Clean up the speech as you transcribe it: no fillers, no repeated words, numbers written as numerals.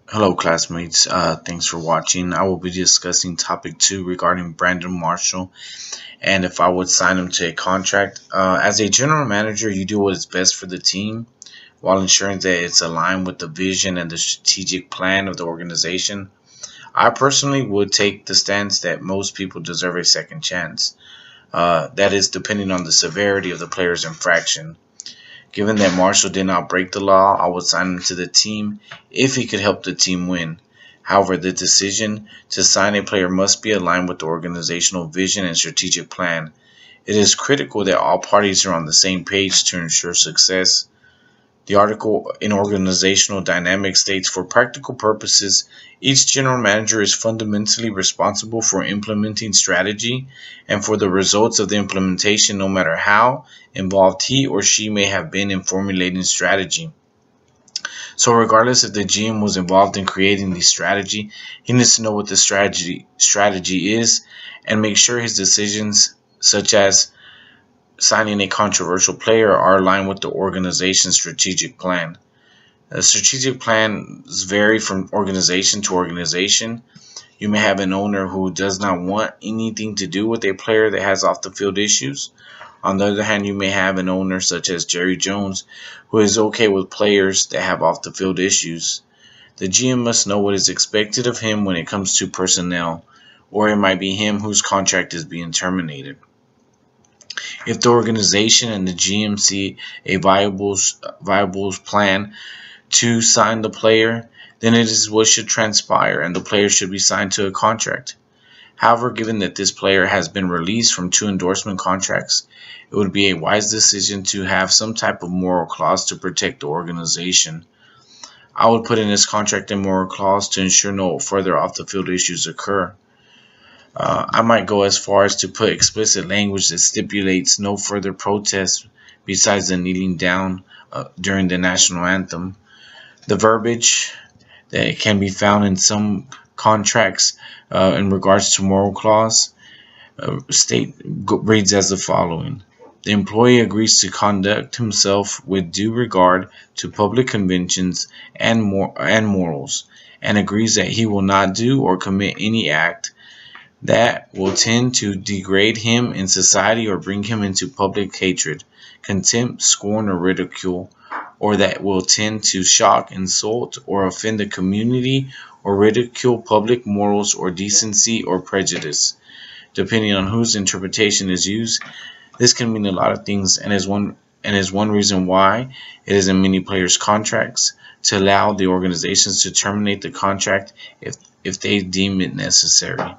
Hello, classmates. Thanks for watching. I will be discussing topic 2 regarding Brandon Marshall and if I would sign him to a contract. As a general manager, you do what is best for the team while ensuring that it's aligned with the vision and the strategic plan of the organization. I personally would take the stance that most people deserve a second chance. That is, depending on the severity of the player's infraction. Given that Marshall did not break the law, I would sign him to the team if he could help the team win. However, the decision to sign a player must be aligned with the organizational vision and strategic plan. It is critical that all parties are on the same page to ensure success. The article in Organizational Dynamics states, for practical purposes, each general manager is fundamentally responsible for implementing strategy and for the results of the implementation, no matter how involved he or she may have been in formulating strategy. So regardless if the GM was involved in creating the strategy, he needs to know what the strategy is and make sure his decisions, such as signing a controversial player, are aligned with the organization's strategic plan. The strategic plans vary from organization to organization. You may have an owner who does not want anything to do with a player that has off the field issues. On the other hand, you may have an owner such as Jerry Jones who is okay with players that have off the field issues. The GM must know what is expected of him when it comes to personnel, or it might be him whose contract is being terminated. If the organization and the GM see a viable plan to sign the player, then it is what should transpire and the player should be signed to a contract. However, given that this player has been released from 2 endorsement contracts, it would be a wise decision to have some type of moral clause to protect the organization. I would put in this contract a moral clause to ensure no further off the field issues occur. I might go as far as to put explicit language that stipulates no further protests besides the kneeling down during the national anthem. The verbiage that can be found in some contracts in regards to moral clause reads as the following. The employee agrees to conduct himself with due regard to public conventions and morals, and agrees that he will not do or commit any act that will tend to degrade him in society or bring him into public hatred, contempt, scorn, or ridicule, or that will tend to shock, insult, or offend the community or ridicule public morals or decency or prejudice. Depending on whose interpretation is used, this can mean a lot of things and is one reason why it is in many players' contracts to allow the organizations to terminate the contract if they deem it necessary.